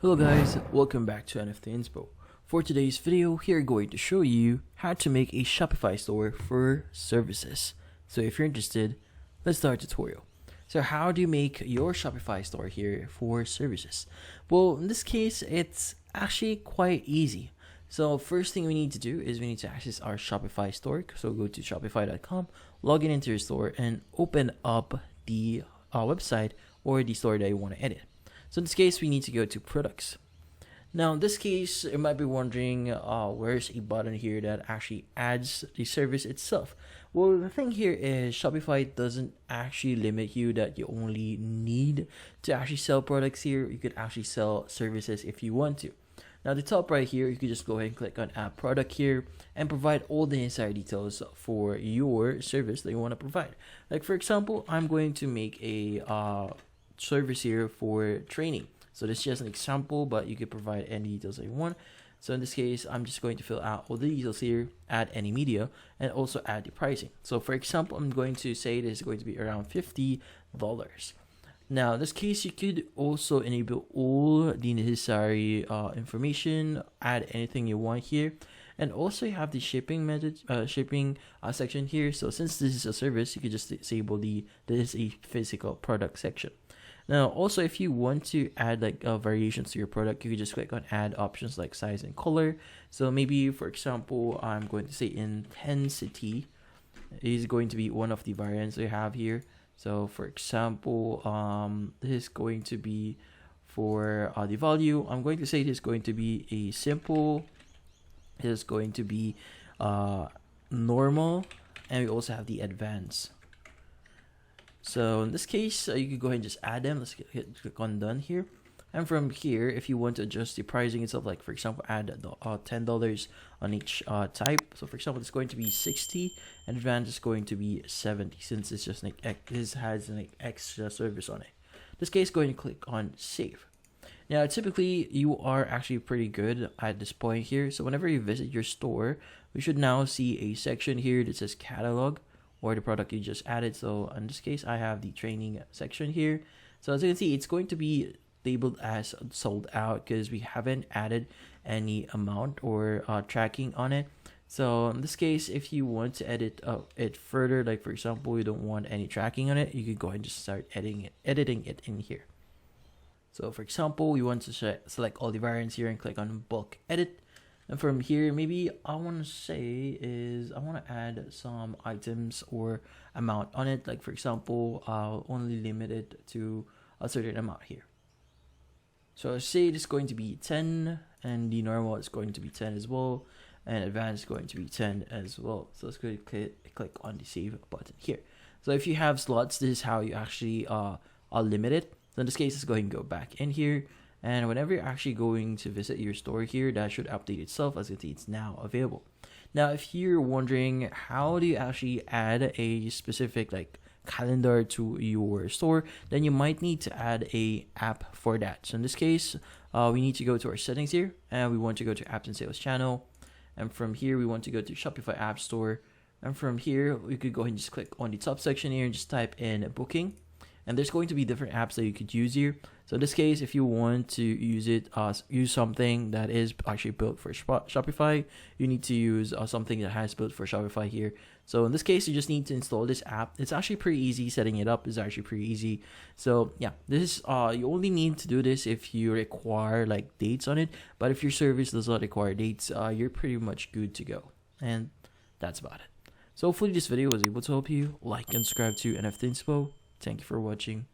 Hello guys, welcome back to NFT Inspo. For today's video, we're going to show you how to make a Shopify store for services. So if you're interested, let's start the tutorial. So how do you make your Shopify store here for services? Well, in this case, it's actually quite easy. So first thing we need to do is we need to access our Shopify store. So go to shopify.com, log in into your store, and open up the website or the store that you want to edit. So in this case, we need to go to products. Now in this case, you might be wondering where's a button here that actually adds the service itself. Well, the thing here is Shopify doesn't actually limit you that you only need to actually sell products here. You could actually sell services if you want to. Now the top right here, you could just go ahead and click on add product here and provide all the necessary details for your service that you want to provide. Like for example, I'm going to make a service here for training. So this is just an example, but you can provide any details that you want. So in this case, I'm just going to fill out all the details here, add any media, and also add the pricing. So for example, I'm going to say this is going to be around $50. Now in this case, you could also enable all the necessary information, add anything you want here. And also you have the shipping method, section here. So since this is a service, you could just disable this is a physical product section. Now, also, if you want to add like variations to your product, you can just click on add options like size and color. So maybe, for example, I'm going to say intensity is going to be one of the variants we have here. So, for example, this is going to be for the value. I'm going to say this is going to be a simple. It is going to be normal, and we also have the advanced. So in this case, you can go ahead and just add them. Let's click on done here. And from here, if you want to adjust the pricing itself, like for example, add $10 on each type. So for example, it's going to be 60 and advanced is going to be 70 since it's just like this has an extra service on it. In this case, go ahead and click on save. Now, typically, you are actually pretty good at this point here. So whenever you visit your store, we should now see a section here that says catalog, or the product you just added. So in this case, I have the training section here. So as you can see, it's going to be labeled as sold out because we haven't added any amount or tracking on it. So in this case, if you want to edit it further, like for example, you don't want any tracking on it, you could go ahead and just start editing it in here. So for example, we want to select all the variants here and click on bulk edit. And from here, maybe I want to say is I want to add some items or amount on it. Like for example, only limit it to a certain amount here. So say it's going to be 10 and the normal is going to be 10 as well. And advanced is going to be 10 as well. So let's go click on the save button here. So if you have slots, this is how you actually limit it. So in this case, let's go ahead and go back in here. And whenever you're actually going to visit your store here, that should update itself as you can see it's now available. Now, if you're wondering how do you actually add a specific like calendar to your store, then you might need to add a app for that. So in this case, we need to go to our settings here and we want to go to apps and sales channel. And from here, we want to go to Shopify App Store. And from here, we could go ahead and just click on the top section here and just type in booking. And there's going to be different apps that you could use here. So in this case, if you want to use it, use something that is actually built for Shopify, you need to use something that has built for Shopify here. So in this case, you just need to install this app. It's actually pretty easy. Setting it up is actually pretty easy. So yeah, this is you only need to do this if you require like dates on it. But if your service does not require dates, you're pretty much good to go. And that's about it. So hopefully this video was able to help you. Like and subscribe to NFT Inspo. Thank you for watching.